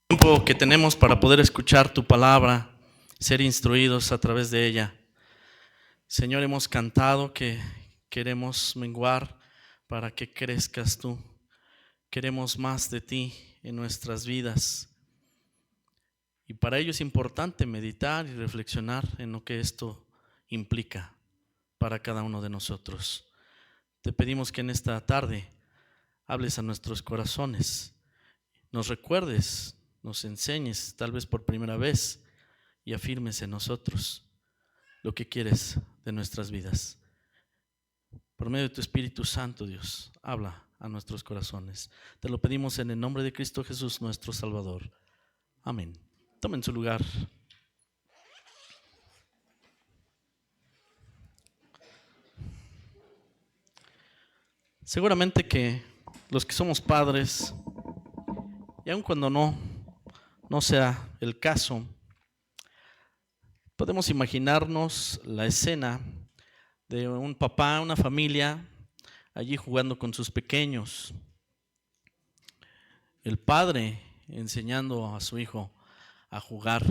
Tiempo que tenemos para poder escuchar tu palabra, ser instruidos a través de ella. Señor, hemos cantado que queremos menguar para que crezcas tú. Queremos más de ti en nuestras vidas. Y para ello es importante meditar y reflexionar en lo que esto implica para cada uno de nosotros. Te pedimos que en esta tarde hables a nuestros corazones, nos recuerdes, nos enseñes, tal vez por primera vez, y afirmes en nosotros lo que quieres de nuestras vidas. Por medio de tu Espíritu Santo, Dios, habla a nuestros corazones. Te lo pedimos en el nombre de Cristo Jesús, nuestro Salvador. Amén. Tomen su lugar. Seguramente que los que somos padres, y aun cuando no sea el caso, podemos imaginarnos la escena de un papá, una familia, allí jugando con sus pequeños. El padre enseñando a su hijo a jugar.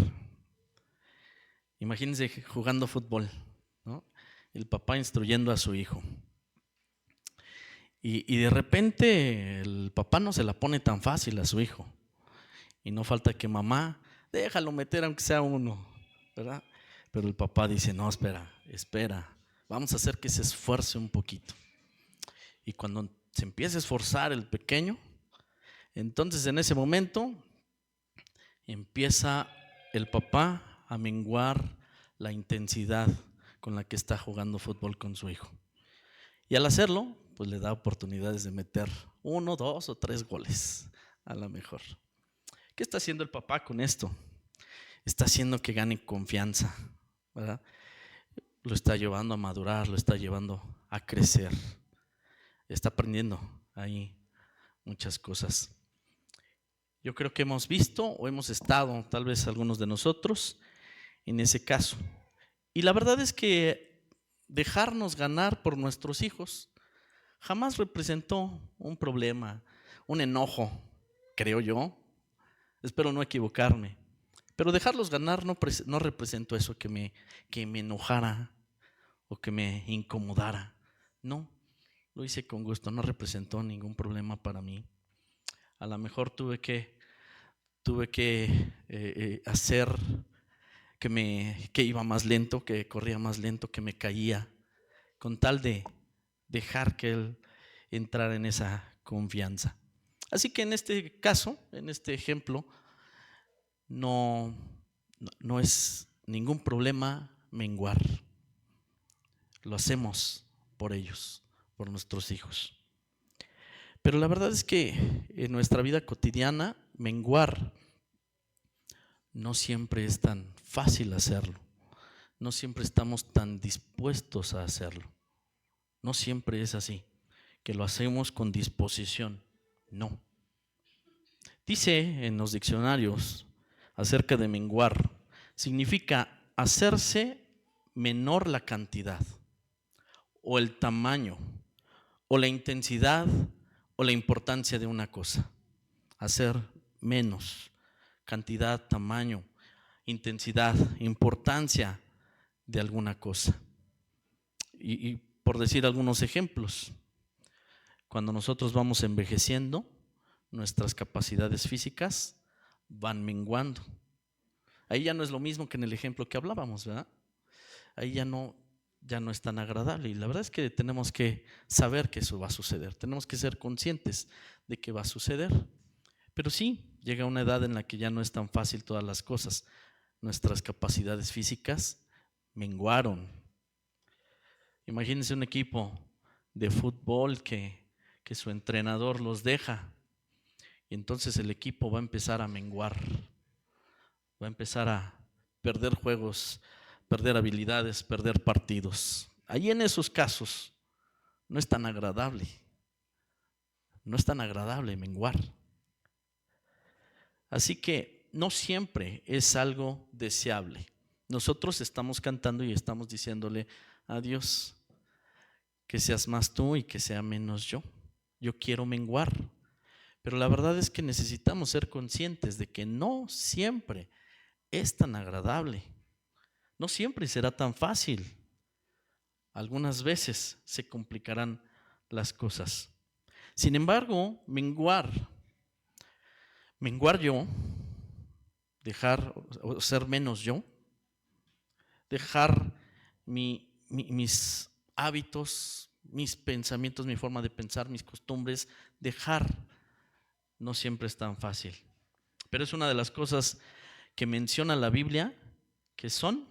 Imagínense jugando fútbol, ¿no? El papá instruyendo a su hijo. Y de repente el papá no se la pone tan fácil a su hijo. Y no falta que mamá, déjalo meter aunque sea uno, ¿verdad? Pero el papá dice, no, espera, vamos a hacer que se esfuerce un poquito. Y cuando se empieza a esforzar el pequeño, entonces en ese momento empieza el papá a menguar la intensidad con la que está jugando fútbol con su hijo. Y al hacerlo, pues le da oportunidades de meter 1, 2 o 3 goles a lo mejor. ¿Qué está haciendo el papá con esto? Está haciendo que gane confianza, ¿verdad? Lo está llevando a madurar, lo está llevando a crecer. Está aprendiendo ahí muchas cosas. Yo creo que hemos visto o hemos estado, tal vez algunos de nosotros, en ese caso. Y la verdad es que dejarnos ganar por nuestros hijos jamás representó un problema, un enojo, creo yo. Espero no equivocarme. Pero dejarlos ganar no representó eso que me enojara o que me incomodara. No, lo hice con gusto, no representó ningún problema para mí. A lo mejor tuve que hacer que iba más lento, que corría más lento, que me caía, con tal de dejar que él entrara en esa confianza. Así que en este caso, en este ejemplo, no es ningún problema menguar. Lo hacemos por ellos, por nuestros hijos. Pero la verdad es que en nuestra vida cotidiana, menguar no siempre es tan fácil hacerlo. No siempre estamos tan dispuestos a hacerlo. No siempre es así, que lo hacemos con disposición. No. Dice en los diccionarios acerca de menguar, significa hacerse menor la cantidad, o el tamaño, o la intensidad, o la importancia de una cosa. Hacer menos cantidad, tamaño, intensidad, importancia de alguna cosa. Y por decir algunos ejemplos, cuando nosotros vamos envejeciendo, nuestras capacidades físicas van menguando. Ahí ya no es lo mismo que en el ejemplo que hablábamos, ¿verdad? Ahí ya no es tan agradable. Y la verdad es que tenemos que saber que eso va a suceder. Tenemos que ser conscientes de que va a suceder. Pero sí, llega una edad en la que ya no es tan fácil todas las cosas. Nuestras capacidades físicas menguaron. Imagínense un equipo de fútbol que su entrenador los deja. Y entonces el equipo va a empezar a menguar. Va a empezar a perder juegos, perder habilidades, perder partidos. Ahí en esos casos no es tan agradable. No es tan agradable menguar. Así que no siempre es algo deseable. Nosotros estamos cantando y estamos diciéndole a Dios que seas más tú y que sea menos yo. Yo quiero menguar. Pero la verdad es que necesitamos ser conscientes de que no siempre es tan agradable. No siempre será tan fácil. Algunas veces se complicarán las cosas. Sin embargo, menguar yo, dejar o ser menos yo, dejar mis hábitos, mis pensamientos, mi forma de pensar, mis costumbres, dejar no siempre es tan fácil. Pero es una de las cosas que menciona la Biblia que son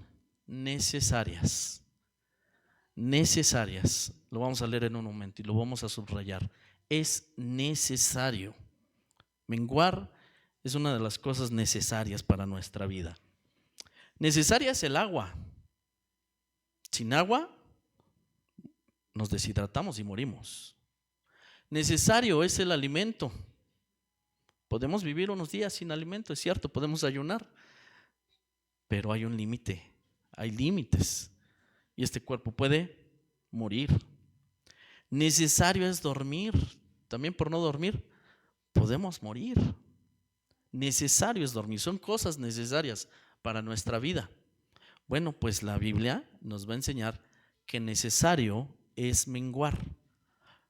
necesarias. Necesarias. Lo vamos a leer en un momento y lo vamos a subrayar. Es necesario. Menguar es una de las cosas necesarias para nuestra vida. Necesaria es el agua. Sin agua nos deshidratamos y morimos. Necesario es el alimento. Podemos vivir unos días sin alimento, es cierto, podemos ayunar, pero hay un límite, hay límites y este cuerpo puede morir. Necesario es dormir, también por no dormir podemos morir. Necesario es dormir, son cosas necesarias para nuestra vida. Bueno, pues la Biblia nos va a enseñar que necesario es menguar,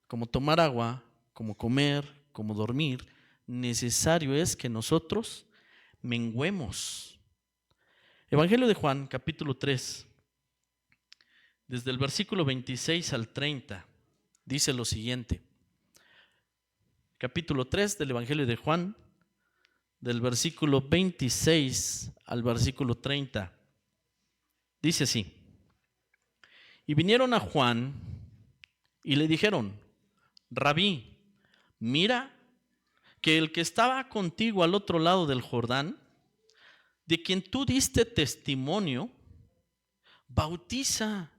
como tomar agua, como comer, como dormir. Necesario es que nosotros menguemos. Evangelio de Juan, capítulo 3, desde el versículo 26 al 30, dice lo siguiente. Capítulo 3 del Evangelio de Juan, del versículo 26 al versículo 30. Dice así: y vinieron a Juan y le dijeron: Rabí, mira que el que estaba contigo al otro lado del Jordán, de quien tú diste testimonio, bautiza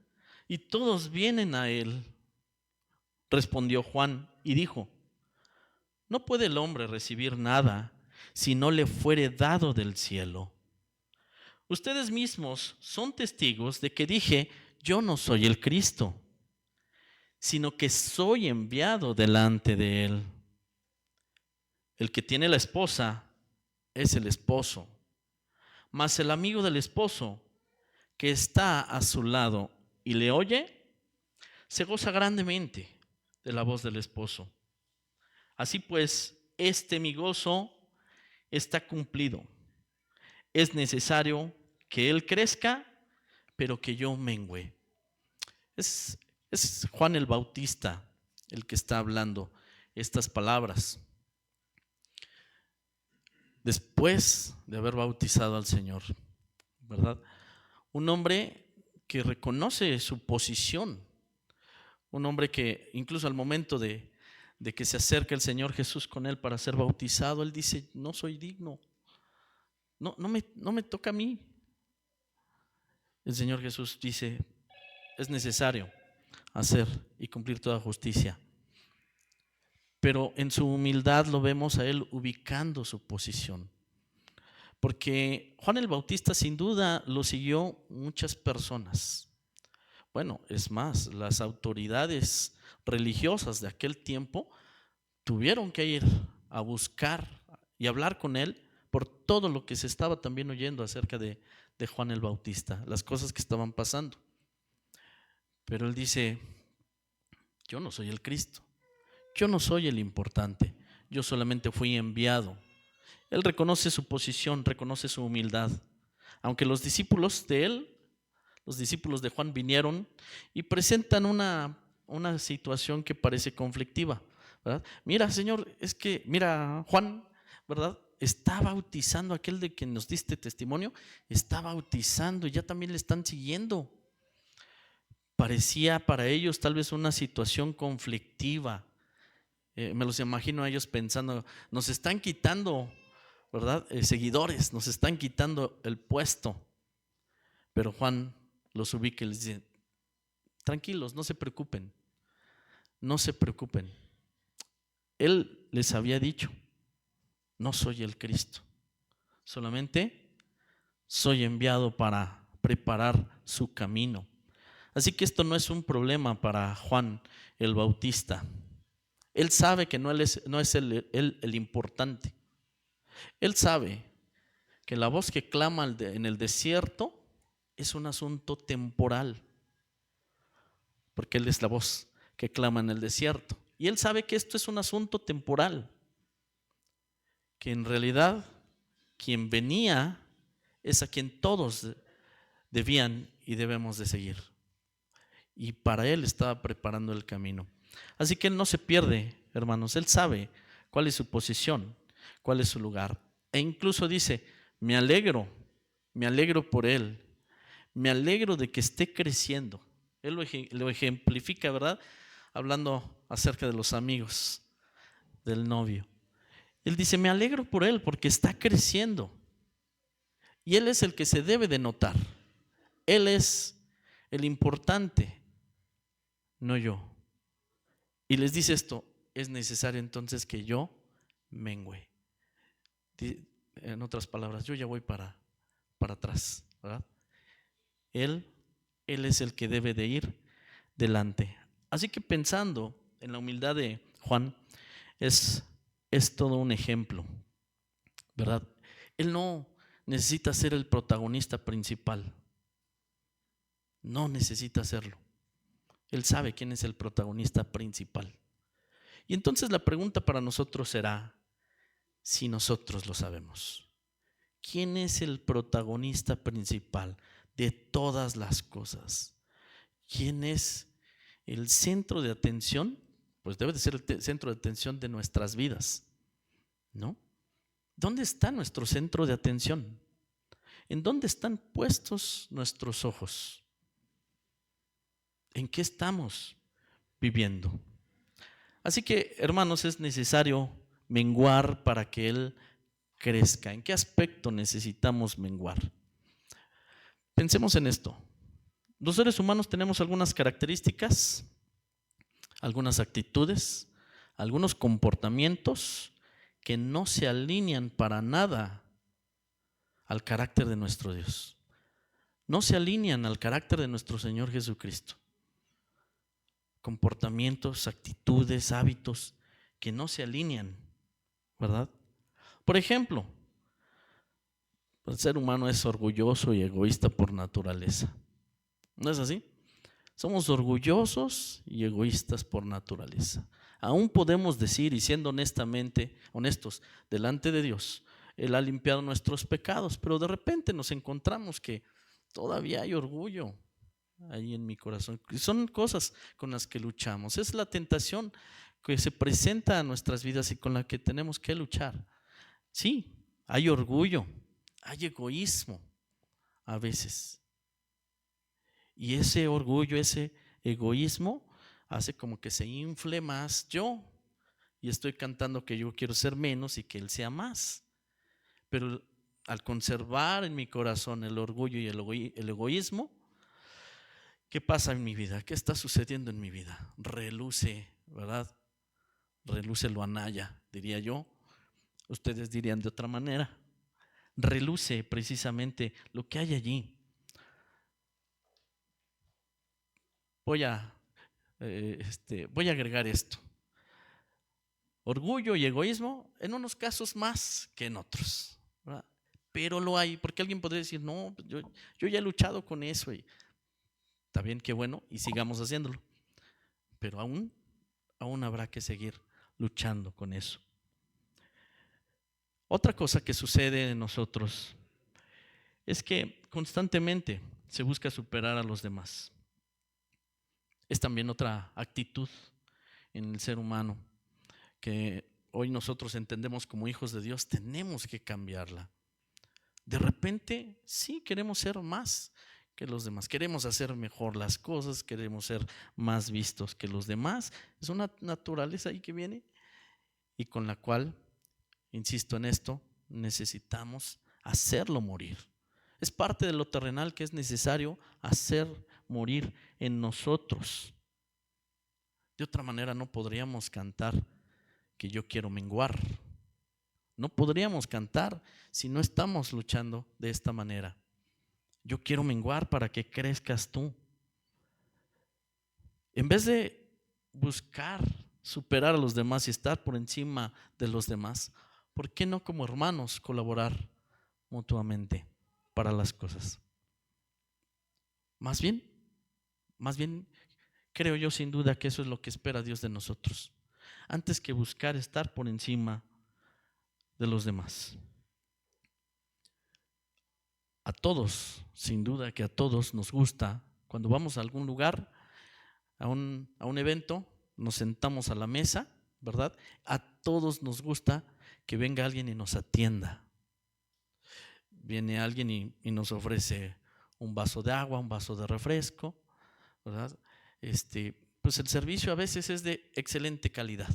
y todos vienen a él. Respondió Juan y dijo: no puede el hombre recibir nada si no le fuere dado del cielo. Ustedes mismos son testigos de que dije: yo no soy el Cristo, sino que soy enviado delante de él. El que tiene la esposa es el esposo, mas el amigo del esposo que está a su lado y le oye, se goza grandemente de la voz del esposo. Así pues, mi gozo está cumplido. Es necesario que él crezca, pero que yo mengüe. Es Juan el Bautista el que está hablando estas palabras, después de haber bautizado al Señor, ¿verdad? Un hombre que reconoce su posición, un hombre que incluso al momento de que se acerca el Señor Jesús con él para ser bautizado, él dice: no soy digno, no me toca a mí. El Señor Jesús dice: es necesario hacer y cumplir toda justicia. Pero en su humildad lo vemos a él ubicando su posición. Porque Juan el Bautista sin duda lo siguió muchas personas. Bueno, es más, las autoridades religiosas de aquel tiempo tuvieron que ir a buscar y hablar con él por todo lo que se estaba también oyendo acerca de Juan el Bautista, las cosas que estaban pasando. Pero él dice: yo no soy el Cristo, yo no soy el importante, yo solamente fui enviado. Él reconoce su posición, reconoce su humildad. Aunque los discípulos de él, los discípulos de Juan, vinieron y presentan una situación que parece conflictiva, ¿verdad? Mira, Señor, mira, Juan, ¿verdad? Está bautizando, aquel de quien nos diste testimonio, está bautizando y ya también le están siguiendo. Parecía para ellos tal vez una situación conflictiva. Me los imagino a ellos pensando: nos están quitando, ¿verdad? Seguidores, nos están quitando el puesto. Pero Juan los ubica y les dice: Tranquilos, no se preocupen, no se preocupen. Él les había dicho, no soy el Cristo, solamente soy enviado para preparar su camino. Así que esto no es un problema para Juan el Bautista. Él sabe que no es el importante. Él sabe que la voz que clama en el desierto es un asunto temporal, porque Él es la voz que clama en el desierto. Y Él sabe que esto es un asunto temporal, que en realidad quien venía es a quien todos debían y debemos de seguir. Y para Él estaba preparando el camino. Así que Él no se pierde, hermanos. Él sabe cuál es su posición, cuál es su lugar. E incluso dice, me alegro por Él. Me alegro de que esté creciendo. Él lo ejemplifica, ¿verdad? Hablando acerca de los amigos del novio. Él dice, me alegro por Él porque está creciendo. Y Él es el que se debe de notar. Él es el importante, no yo. Y les dice esto, es necesario entonces que yo mengüe. En otras palabras, yo ya voy para atrás, ¿verdad? Él es el que debe de ir delante. Así que pensando en la humildad de Juan, es todo un ejemplo, ¿verdad? Él no necesita ser el protagonista principal. No necesita serlo. Él sabe quién es el protagonista principal. Y entonces la pregunta para nosotros será, si nosotros lo sabemos, ¿quién es el protagonista principal de todas las cosas? ¿Quién es el centro de atención? Pues debe de ser el centro de atención de nuestras vidas, ¿no? ¿Dónde está nuestro centro de atención? ¿En dónde están puestos nuestros ojos? ¿En qué estamos viviendo? Así que, hermanos, es necesario menguar para que Él crezca. ¿En qué aspecto necesitamos menguar? Pensemos en esto. Los seres humanos tenemos algunas características, algunas actitudes, algunos comportamientos que no se alinean para nada al carácter de nuestro Dios. No se alinean al carácter de nuestro Señor Jesucristo. Comportamientos, actitudes, hábitos que no se alinean, ¿verdad? Por ejemplo, el ser humano es orgulloso y egoísta por naturaleza. ¿No es así? Somos orgullosos y egoístas por naturaleza. Aún podemos decir, y siendo honestos delante de Dios, Él ha limpiado nuestros pecados, pero de repente nos encontramos que todavía hay orgullo ahí en mi corazón. Son cosas con las que luchamos. Es la tentación que se presenta a nuestras vidas y con la que tenemos que luchar. Sí, hay orgullo, hay egoísmo a veces. Y ese orgullo, ese egoísmo hace como que se infle más yo. Y estoy cantando que yo quiero ser menos y que Él sea más. Pero al conservar en mi corazón el orgullo y el egoísmo, ¿qué pasa en mi vida? ¿Qué está sucediendo en mi vida? Reluce, ¿verdad? Reluce lo anaya, diría yo. Ustedes dirían de otra manera. Reluce precisamente lo que hay allí. Voy a agregar esto. Orgullo y egoísmo en unos casos más que en otros, ¿verdad? Pero lo hay, porque alguien podría decir, no, yo ya he luchado con eso y está bien, qué bueno, y sigamos haciéndolo. Pero aún habrá que seguir luchando con eso. Otra cosa que sucede en nosotros es que constantemente se busca superar a los demás. Es también otra actitud en el ser humano que hoy nosotros entendemos como hijos de Dios, tenemos que cambiarla. De repente, sí, queremos ser más que los demás, queremos hacer mejor las cosas, queremos ser más vistos que los demás. Es una naturaleza ahí que viene y con la cual, insisto en esto, necesitamos hacerlo morir. Es parte de lo terrenal que es necesario hacer morir en nosotros. De otra manera no podríamos cantar que yo quiero menguar. No podríamos cantar si no estamos luchando de esta manera. Yo quiero menguar para que crezcas tú. En vez de buscar superar a los demás y estar por encima de los demás, ¿por qué no como hermanos colaborar mutuamente para las cosas? Más bien, creo yo sin duda que eso es lo que espera Dios de nosotros, antes que buscar estar por encima de los demás. A todos, sin duda que a todos nos gusta, cuando vamos a algún lugar, a un evento, nos sentamos a la mesa, ¿verdad? A todos nos gusta que venga alguien y nos atienda. Viene alguien y nos ofrece un vaso de agua, un vaso de refresco, ¿verdad? Pues el servicio a veces es de excelente calidad.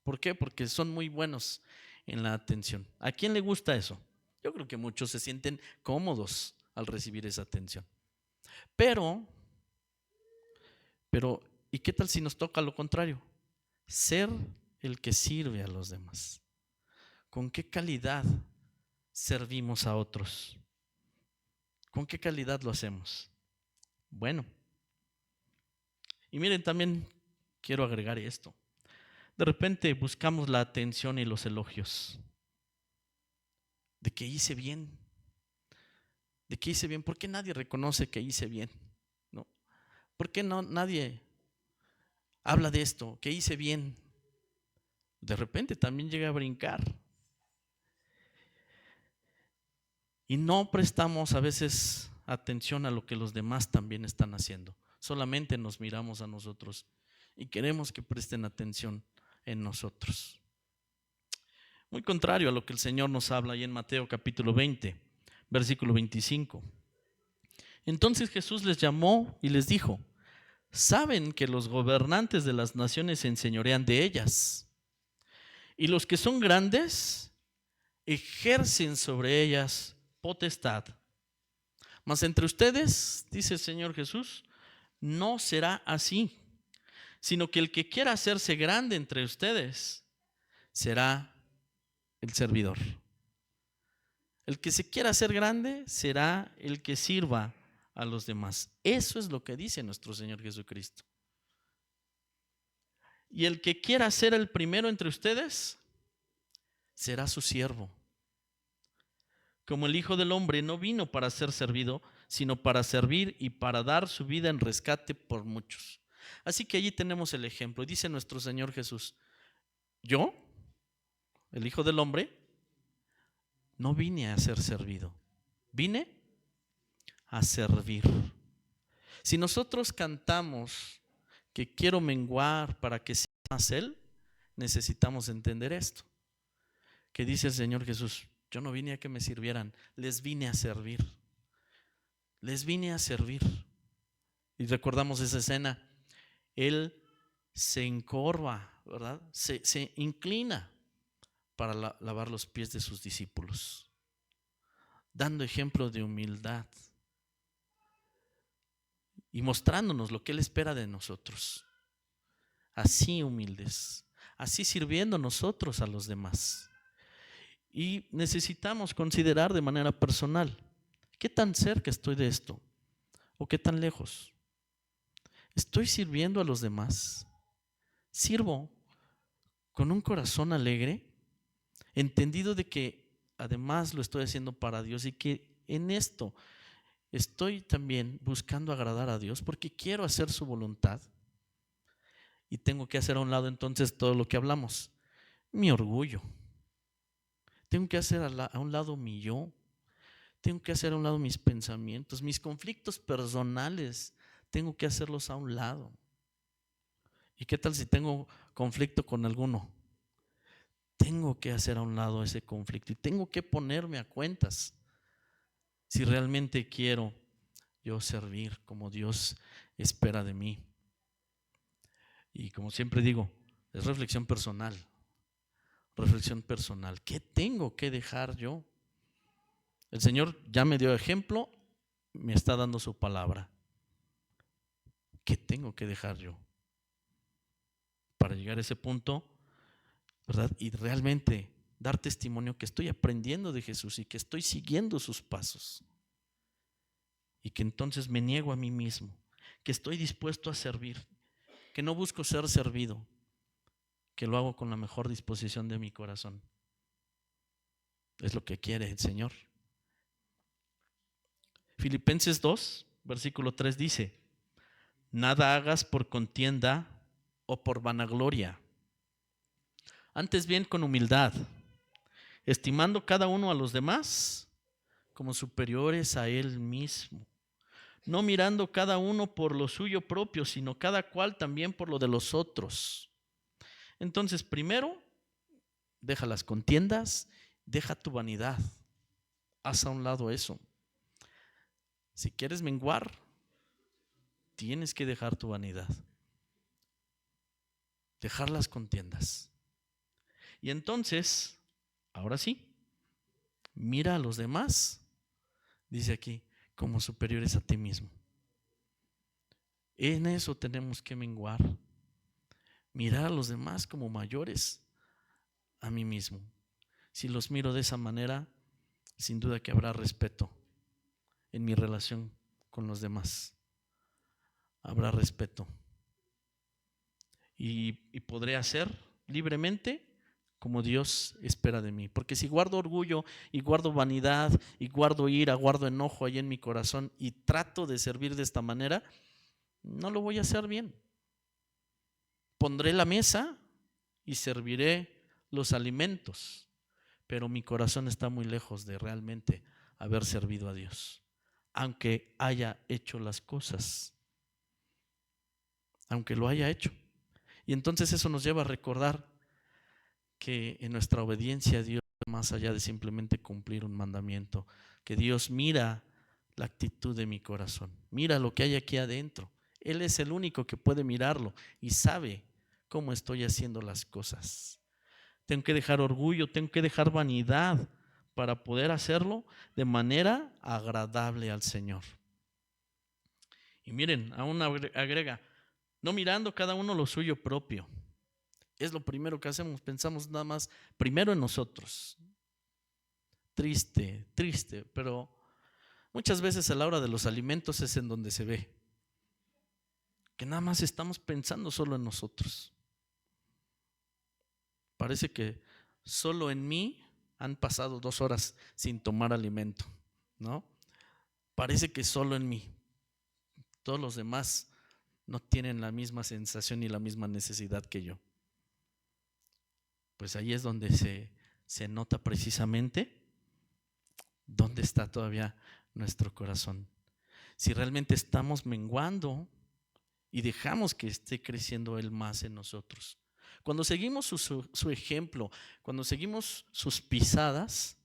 ¿Por qué? Porque son muy buenos en la atención. ¿A quién le gusta eso? Yo creo que muchos se sienten cómodos al recibir esa atención. Pero, ¿y qué tal si nos toca lo contrario? Ser el que sirve a los demás. ¿Con qué calidad servimos a otros? ¿Con qué calidad lo hacemos? Bueno, y miren, también quiero agregar esto. De repente buscamos la atención y los elogios de que hice bien, ¿Por qué nadie reconoce que hice bien? ¿No? ¿Por qué no nadie habla de esto, que hice bien? De repente también llega a brincar. Y no prestamos a veces atención a lo que los demás también están haciendo. Solamente nos miramos a nosotros y queremos que presten atención en nosotros. Muy contrario a lo que el Señor nos habla ahí en Mateo capítulo 20, versículo 25. Entonces Jesús les llamó y les dijo: saben que los gobernantes de las naciones se enseñorean de ellas, y los que son grandes ejercen sobre ellas potestad. Mas entre ustedes, dice el Señor Jesús, no será así, sino que el que quiera hacerse grande entre ustedes será el servidor. El que se quiera hacer grande será el que sirva a los demás. Eso es lo que dice nuestro Señor Jesucristo. Y el que quiera ser el primero entre ustedes será su siervo. Como el Hijo del Hombre no vino para ser servido, sino para servir y para dar su vida en rescate por muchos. Así que allí tenemos el ejemplo. Dice nuestro Señor Jesús: yo, el Hijo del Hombre, no vine a ser servido, vine a servir. Si nosotros cantamos que quiero menguar para que sea más Él, necesitamos entender esto. Que dice el Señor Jesús: yo no vine a que me sirvieran, les vine a servir. Les vine a servir. Y recordamos esa escena. Él se encorva, ¿verdad? Se inclina para lavar los pies de sus discípulos, dando ejemplo de humildad y mostrándonos lo que Él espera de nosotros. Así humildes, así sirviendo nosotros a los demás. Y necesitamos considerar de manera personal: ¿qué tan cerca estoy de esto? ¿O qué tan lejos? ¿Estoy sirviendo a los demás? ¿Sirvo con un corazón alegre, entendido de que además lo estoy haciendo para Dios y que en esto estoy también buscando agradar a Dios porque quiero hacer su voluntad? Y tengo que hacer a un lado entonces todo lo que hablamos: mi orgullo. Tengo que hacer a un lado mi yo. Tengo que hacer a un lado mis pensamientos, mis conflictos personales. Tengo que hacerlos a un lado. ¿Y qué tal si tengo conflicto con alguno? Tengo que hacer a un lado ese conflicto y tengo que ponerme a cuentas si realmente quiero yo servir como Dios espera de mí. Y como siempre digo, es reflexión personal. Reflexión personal. ¿Qué tengo que dejar yo? El Señor ya me dio ejemplo, me está dando su palabra. ¿qué tengo que dejar yo para llegar a ese punto, verdad? Y realmente dar testimonio que estoy aprendiendo de Jesús y que estoy siguiendo sus pasos. Y que entonces me niego a mí mismo, que estoy dispuesto a servir, que no busco ser servido, que lo hago con la mejor disposición de mi corazón. Es lo que quiere el Señor. Filipenses 2, versículo 3 dice: nada hagas por contienda o por vanagloria, antes bien con humildad, estimando cada uno a los demás como superiores a él mismo, no mirando cada uno por lo suyo propio, sino cada cual también por lo de los otros. Entonces, primero, deja las contiendas, deja tu vanidad, haz a un lado eso. Si quieres menguar, tienes que dejar tu vanidad, dejar las contiendas. Y entonces, ahora sí, mira a los demás, dice aquí, como superiores a ti mismo. En eso tenemos que menguar, mirar a los demás como mayores a mí mismo. Si los miro de esa manera, sin duda que habrá respeto en mi relación con los demás. Habrá respeto. Y podré hacer libremente como Dios espera de mí. Porque si guardo orgullo y guardo vanidad y guardo ira, guardo enojo ahí en mi corazón y trato de servir de esta manera, no lo voy a hacer bien. Pondré la mesa y serviré los alimentos, pero mi corazón está muy lejos de realmente haber servido a Dios, aunque haya hecho las cosas, aunque lo haya hecho. Y entonces eso nos lleva a recordar que en nuestra obediencia a Dios, más allá de simplemente cumplir un mandamiento, que Dios mira la actitud de mi corazón, mira lo que hay aquí adentro. Él es el único que puede mirarlo y sabe cómo estoy haciendo las cosas. Tengo que dejar orgullo, tengo que dejar vanidad para poder hacerlo de manera agradable al Señor. Y miren, aún agrega, no mirando cada uno lo suyo propio. Es lo primero que hacemos, pensamos nada más primero en nosotros. Triste, pero muchas veces a la hora de los alimentos es en donde se ve que nada más estamos pensando solo en nosotros. Parece que solo en mí han pasado 2 horas sin tomar alimento, ¿no? Parece que solo en mí. Todos los demás no tienen la misma sensación ni la misma necesidad que yo. Pues ahí es donde se nota precisamente dónde está todavía nuestro corazón. Si realmente estamos menguando y dejamos que esté creciendo Él más en nosotros. Cuando seguimos su ejemplo, cuando seguimos sus pisadas,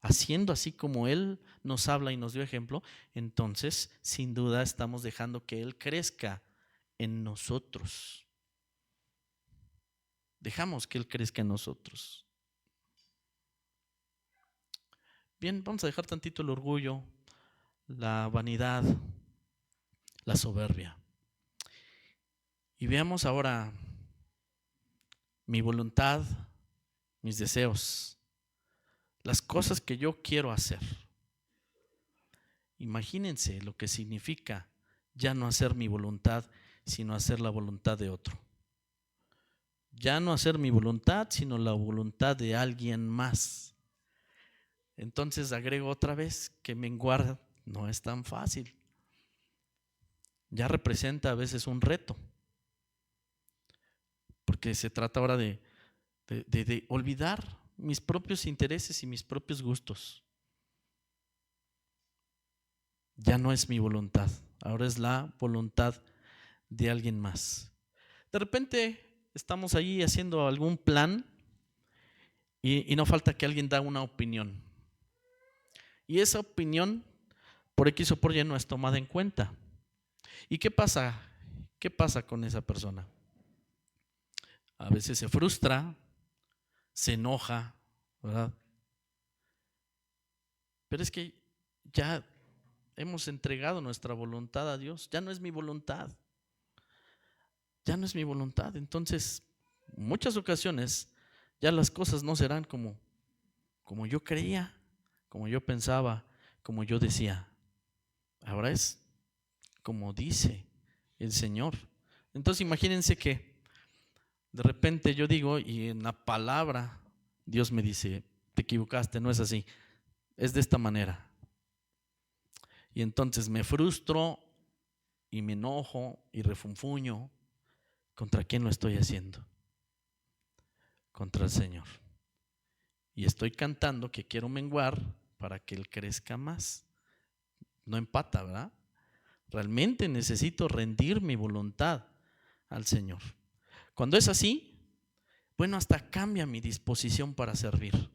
haciendo así como Él nos habla y nos dio ejemplo, entonces sin duda estamos dejando que Él crezca en nosotros. Dejamos que Él crezca en nosotros. Bien, vamos a dejar tantito el orgullo, la vanidad, la soberbia. Y veamos ahora mi voluntad, mis deseos, las cosas que yo quiero hacer. Imagínense lo que significa ya no hacer mi voluntad, sino hacer la voluntad de otro. Ya no hacer mi voluntad, sino la voluntad de alguien más. Entonces agrego otra vez que menguar no es tan fácil. Ya representa a veces un reto. Porque se trata ahora de olvidar mis propios intereses y mis propios gustos. Ya no es mi voluntad, ahora es la voluntad de alguien más. De repente estamos ahí haciendo algún plan y no falta que alguien da una opinión. Y esa opinión, por X o por Y, no es tomada en cuenta. ¿Y qué pasa? ¿Qué pasa con esa persona? A veces se frustra, se enoja, ¿verdad? Pero es que ya hemos entregado nuestra voluntad a Dios, ya no es mi voluntad. ya no es mi voluntad. Entonces, en muchas ocasiones ya las cosas no serán como yo creía, como yo pensaba, como yo decía. Ahora es como dice el Señor. Entonces imagínense que de repente yo digo y en la palabra Dios me dice, te equivocaste, no es así, es de esta manera. Y entonces me frustro y me enojo y refunfuño. ¿Contra quién lo estoy haciendo? Contra el Señor. Y estoy cantando que quiero menguar para que Él crezca más. No empata, ¿verdad? Realmente necesito rendir mi voluntad al Señor. Cuando es así, bueno, hasta cambia mi disposición para servir.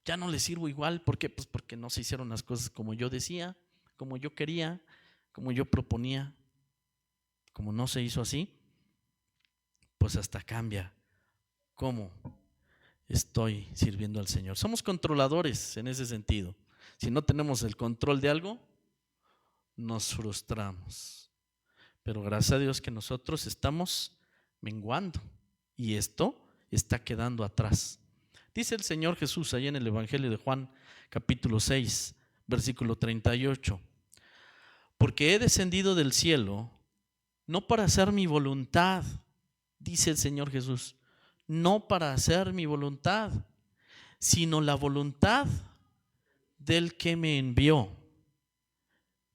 Ya no le sirvo igual. ¿Por qué? Pues porque no se hicieron las cosas como yo decía, como yo quería, como yo proponía. Como no se hizo así, pues hasta cambia cómo estoy sirviendo al Señor. Somos controladores en ese sentido. Si no tenemos el control de algo, nos frustramos. Pero gracias a Dios que nosotros estamos menguando y esto está quedando atrás. Dice el Señor Jesús ahí en el Evangelio de Juan, capítulo 6, versículo 38. Porque he descendido del cielo no para hacer mi voluntad, dice el Señor Jesús, no para hacer mi voluntad, sino la voluntad del que me envió.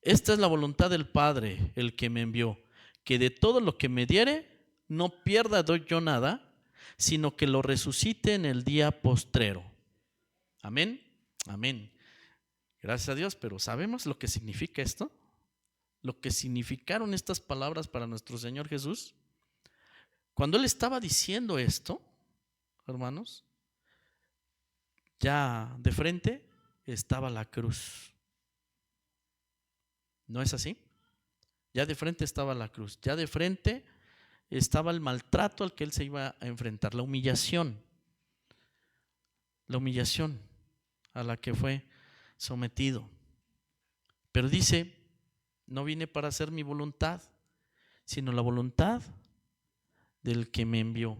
Esta es la voluntad del Padre, el que me envió, que de todo lo que me diere, no pierda yo nada, sino que lo resucite en el día postrero. Amén, amén. Gracias a Dios, pero ¿sabemos lo que significa esto? Lo que significaron estas palabras para nuestro Señor Jesús. Cuando Él estaba diciendo esto, hermanos, ya de frente estaba la cruz. ¿No es así? Ya de frente estaba la cruz, ya de frente estaba el maltrato al que Él se iba a enfrentar, la humillación a la que fue sometido. Pero dice, no vine para hacer mi voluntad, sino la voluntad del que me envió,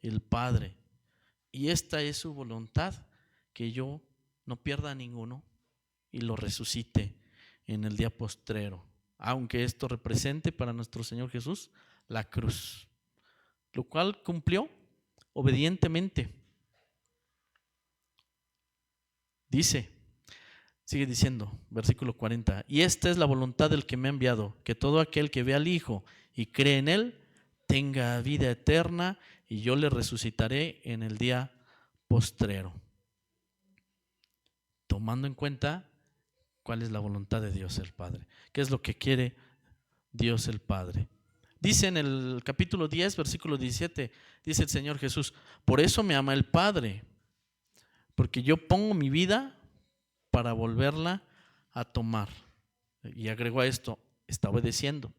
el Padre. Y esta es su voluntad, que yo no pierda a ninguno y lo resucite en el día postrero, aunque esto represente para nuestro Señor Jesús la cruz, lo cual cumplió obedientemente. Dice, sigue diciendo, versículo 40, y esta es la voluntad del que me ha enviado, que todo aquel que ve al Hijo y cree en Él tenga vida eterna, y yo le resucitaré en el día postrero. Tomando en cuenta cuál es la voluntad de Dios el Padre, qué es lo que quiere Dios el Padre. Dice en el capítulo 10, versículo 17, dice el Señor Jesús, por eso me ama el Padre, porque yo pongo mi vida para volverla a tomar. Y agregó a esto, está obedeciendo,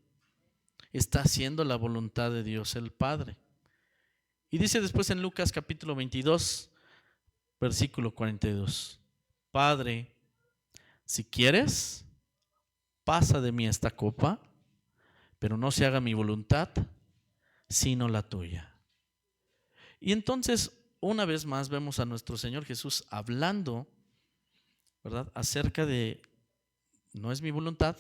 está haciendo la voluntad de Dios el Padre. Y dice después en Lucas capítulo 22, versículo 42, Padre, si quieres, pasa de mí esta copa, pero no se haga mi voluntad, sino la tuya. Y entonces, una vez más, vemos a nuestro Señor Jesús hablando, ¿verdad?, acerca de, no es mi voluntad,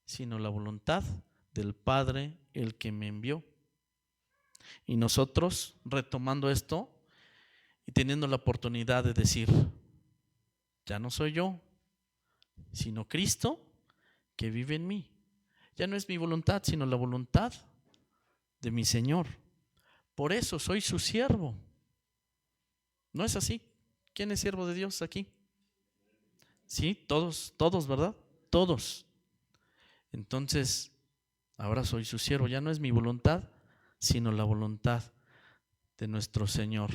sino la voluntad del Padre, el que me envió. Y nosotros, retomando esto y teniendo la oportunidad de decir, ya no soy yo, sino Cristo que vive en mí. Ya no es mi voluntad, sino la voluntad de mi Señor. Por eso soy su siervo. ¿No es así? ¿Quién es siervo de Dios aquí? Sí, todos, ¿verdad? Todos. Entonces, ahora soy su siervo. Ya no es mi voluntad, sino la voluntad de nuestro Señor.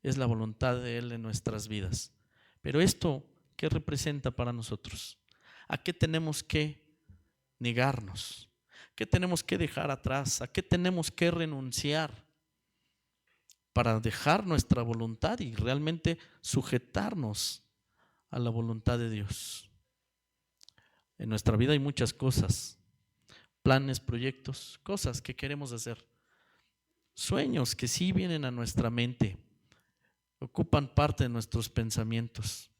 Es la voluntad de Él en nuestras vidas. Pero esto, ¿qué representa para nosotros? ¿A qué tenemos que negarnos? ¿Qué tenemos que dejar atrás? ¿A qué tenemos que renunciar para dejar nuestra voluntad y realmente sujetarnos a la voluntad de Dios? En nuestra vida hay muchas cosas, planes, proyectos, cosas que queremos hacer, sueños que sí vienen a nuestra mente, ocupan parte de nuestros pensamientos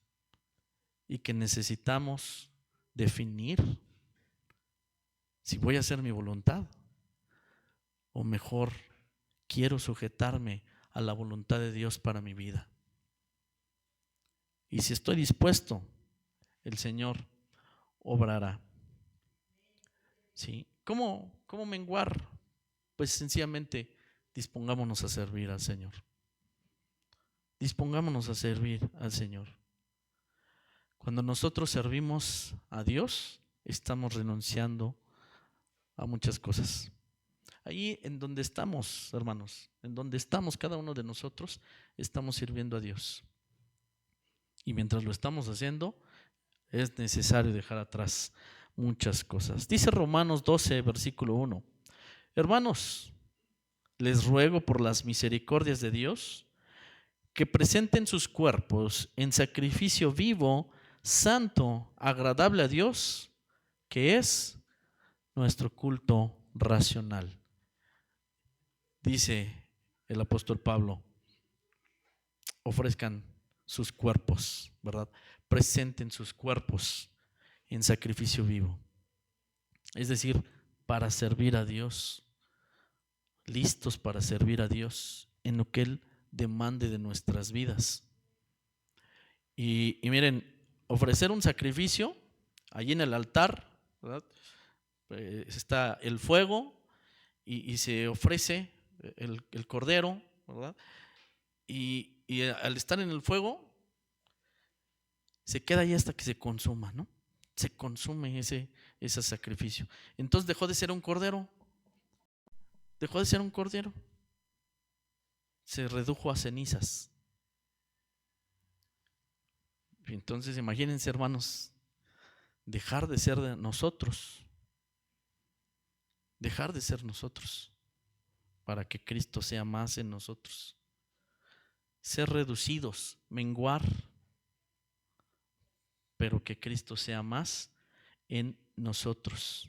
y que necesitamos definir si voy a hacer mi voluntad o mejor quiero sujetarme a la voluntad de Dios para mi vida. Y si estoy dispuesto, el Señor obrará. ¿Sí? ¿Cómo menguar? Pues sencillamente dispongámonos a servir al Señor. Dispongámonos a servir al Señor. Cuando nosotros servimos a Dios, estamos renunciando a muchas cosas. Ahí en donde estamos, hermanos, en donde estamos cada uno de nosotros, estamos sirviendo a Dios. Y mientras lo estamos haciendo, es necesario dejar atrás muchas cosas. Dice Romanos 12, versículo 1. Hermanos, les ruego por las misericordias de Dios que presenten sus cuerpos en sacrificio vivo, santo, agradable a Dios, que es nuestro culto racional. Dice el apóstol Pablo, ofrezcan sus cuerpos, ¿verdad? Presenten sus cuerpos en sacrificio vivo. Es decir, para servir a Dios, listos para servir a Dios en lo que Él demande de nuestras vidas. Y miren, ofrecer un sacrificio, allí en el altar, ¿verdad? Está el fuego y se ofrece el cordero, ¿verdad? Y al estar en el fuego, se queda ahí hasta que se consuma, ¿no? Se consume ese sacrificio. Entonces dejó de ser un cordero. Dejó de ser un cordero. Se redujo a cenizas. Entonces imagínense, hermanos, dejar de ser de nosotros. Dejar de ser nosotros para que Cristo sea más en nosotros. Ser reducidos, menguar, pero que Cristo sea más en nosotros.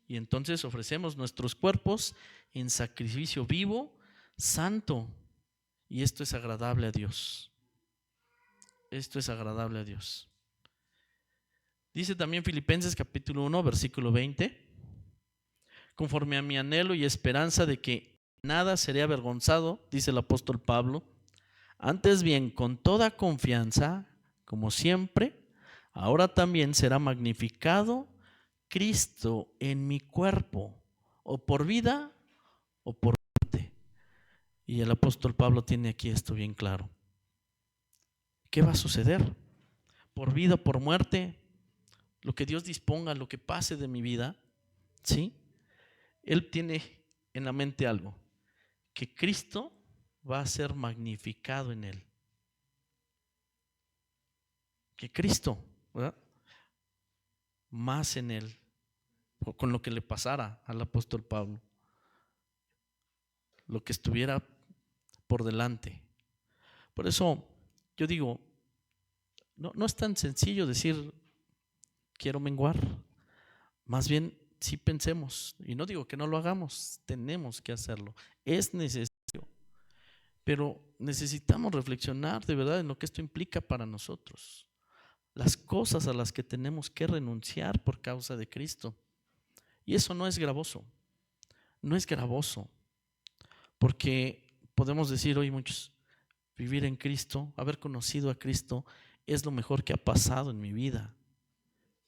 Y entonces ofrecemos nuestros cuerpos en sacrificio vivo, santo, y esto es agradable a Dios. Esto es agradable a Dios. Dice también Filipenses capítulo 1, versículo 20, conforme a mi anhelo y esperanza de que nada seré avergonzado, dice el apóstol Pablo, antes bien con toda confianza, como siempre, ahora también será magnificado Cristo en mi cuerpo, o por vida o por muerte. Y el apóstol Pablo tiene aquí esto bien claro. ¿Qué va a suceder? Por vida o por muerte, lo que Dios disponga, lo que pase de mi vida, ¿sí? Él tiene en la mente algo, que Cristo va a ser magnificado en él. Que Cristo, ¿verdad? Más en él, con lo que le pasara al apóstol Pablo, lo que estuviera por delante. Por eso yo digo, no es tan sencillo decir quiero menguar. Más bien sí pensemos, y no digo que no lo hagamos, tenemos que hacerlo, es necesario, pero necesitamos reflexionar de verdad en lo que esto implica para nosotros, las cosas a las que tenemos que renunciar por causa de Cristo. Y eso no es gravoso, porque podemos decir hoy muchos, vivir en Cristo, haber conocido a Cristo es lo mejor que ha pasado en mi vida.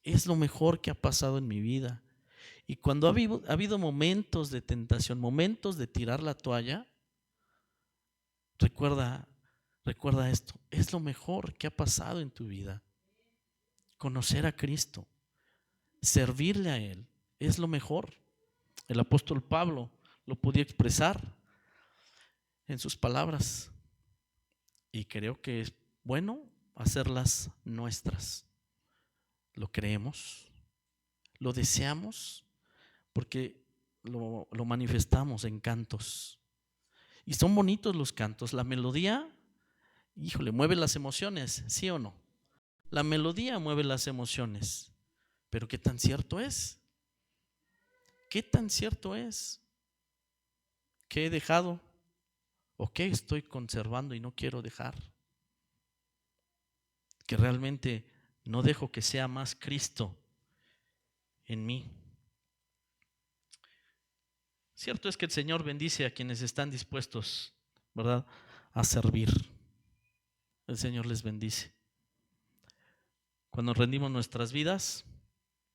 Es lo mejor que ha pasado en mi vida. Y cuando ha habido momentos de tentación, momentos de tirar la toalla, recuerda esto, es lo mejor que ha pasado en tu vida. Conocer a Cristo, servirle a Él, es lo mejor. El apóstol Pablo lo podía expresar en sus palabras y creo que es bueno hacerlas nuestras. Lo creemos, lo deseamos, porque lo manifestamos en cantos. Y son bonitos los cantos. La melodía, híjole, mueve las emociones, ¿sí o no? La melodía mueve las emociones. Pero ¿qué tan cierto es? ¿Qué tan cierto es? ¿Qué he dejado? ¿O qué estoy conservando y no quiero dejar? Que realmente no dejo que sea más Cristo en mí. Cierto es que el Señor bendice a quienes están dispuestos, ¿verdad?, a servir. El Señor les bendice. Cuando rendimos nuestras vidas,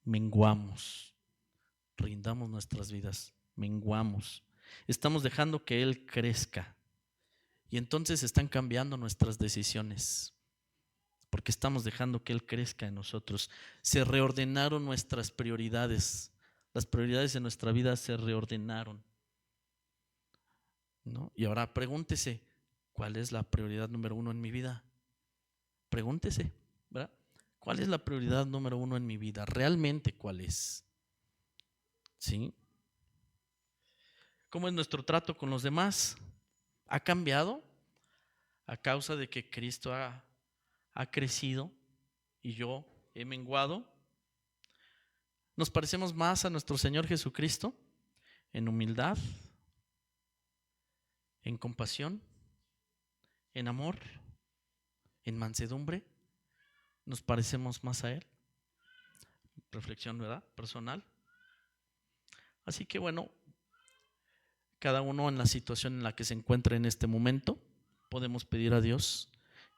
menguamos. Rindamos nuestras vidas, menguamos. Estamos dejando que Él crezca. Y entonces están cambiando nuestras decisiones, porque estamos dejando que Él crezca en nosotros. Se reordenaron nuestras prioridades. Las prioridades de nuestra vida se reordenaron, ¿no? Y ahora pregúntese, ¿cuál es la prioridad número 1 en mi vida? Pregúntese, ¿verdad? ¿Cuál es la prioridad número 1 en mi vida? ¿Realmente cuál es? ¿Sí? ¿Cómo es nuestro trato con los demás? ¿Ha cambiado a causa de que Cristo ha crecido y yo he menguado? ¿Nos parecemos más a nuestro Señor Jesucristo en humildad, en compasión, en amor, en mansedumbre? ¿Nos parecemos más a Él? Reflexión, ¿verdad?, personal. Así que bueno, cada uno en la situación en la que se encuentra en este momento, podemos pedir a Dios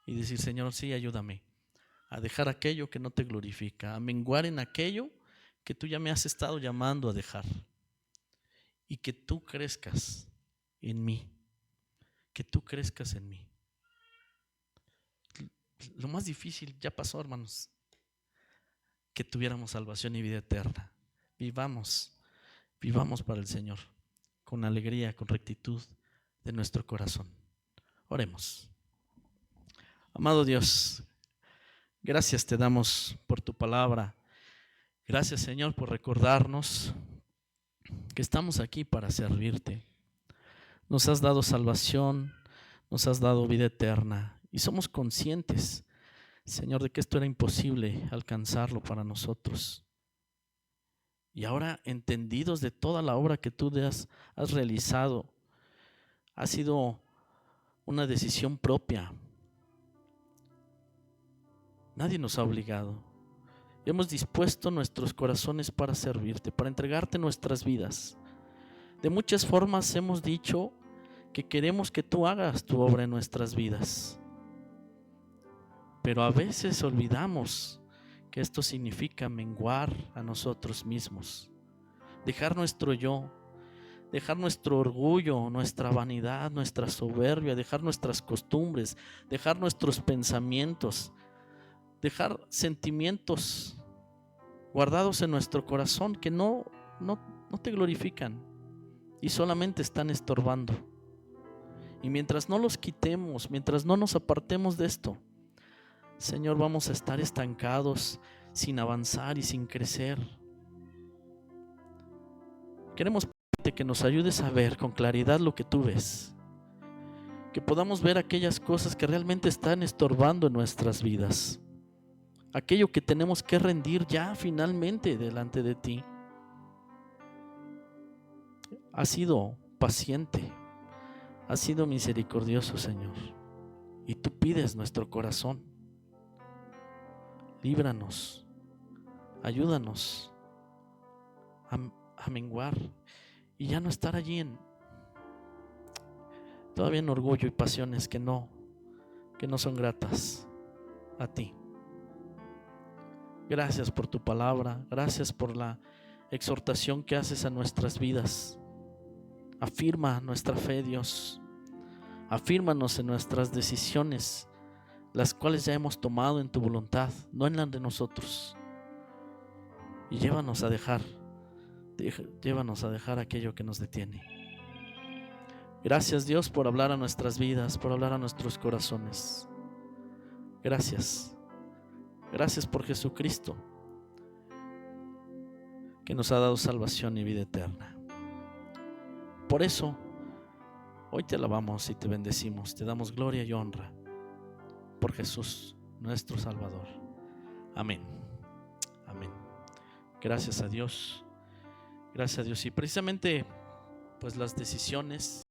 y decir: Señor, sí, ayúdame a dejar aquello que no te glorifica, a menguar en aquello que tú ya me has estado llamando a dejar, y que tú crezcas en mí, que tú crezcas en mí. Lo más difícil ya pasó, hermanos, que tuviéramos salvación y vida eterna. Vivamos para el Señor, con alegría, con rectitud de nuestro corazón. Oremos. Amado Dios, gracias te damos por tu palabra. Gracias, Señor, por recordarnos que estamos aquí para servirte. Nos has dado salvación, nos has dado vida eterna, y somos conscientes, Señor, de que esto era imposible alcanzarlo para nosotros. Y ahora, entendidos de toda la obra que tú has realizado, ha sido una decisión propia. Nadie nos ha obligado. Hemos dispuesto nuestros corazones para servirte, para entregarte nuestras vidas. De muchas formas hemos dicho que queremos que tú hagas tu obra en nuestras vidas. Pero a veces olvidamos que esto significa menguar a nosotros mismos, dejar nuestro yo, dejar nuestro orgullo, nuestra vanidad, nuestra soberbia, dejar nuestras costumbres, dejar nuestros pensamientos, dejar sentimientos guardados en nuestro corazón que no te glorifican y solamente están estorbando. Y mientras no los quitemos, mientras no nos apartemos de esto, Señor, vamos a estar estancados, sin avanzar y sin crecer. Queremos pedirte que nos ayudes a ver con claridad lo que tú ves, que podamos ver aquellas cosas que realmente están estorbando en nuestras vidas, aquello que tenemos que rendir ya finalmente delante de ti. Has sido paciente, has sido misericordioso, Señor, y tú pides nuestro corazón. Líbranos, ayúdanos a menguar y ya no estar allí todavía en orgullo y pasiones que no son gratas a ti. Gracias por tu palabra, gracias por la exhortación que haces a nuestras vidas. Afirma nuestra fe, Dios. Afírmanos en nuestras decisiones, las cuales ya hemos tomado en tu voluntad, no en la de nosotros. Y llévanos a dejar aquello que nos detiene. Gracias, Dios, por hablar a nuestras vidas, por hablar a nuestros corazones. Gracias por Jesucristo, que nos ha dado salvación y vida eterna. Por eso hoy te alabamos y te bendecimos, te damos gloria y honra por Jesús, nuestro Salvador. Amén. Amén. Gracias a Dios. Gracias a Dios. Y precisamente, pues las decisiones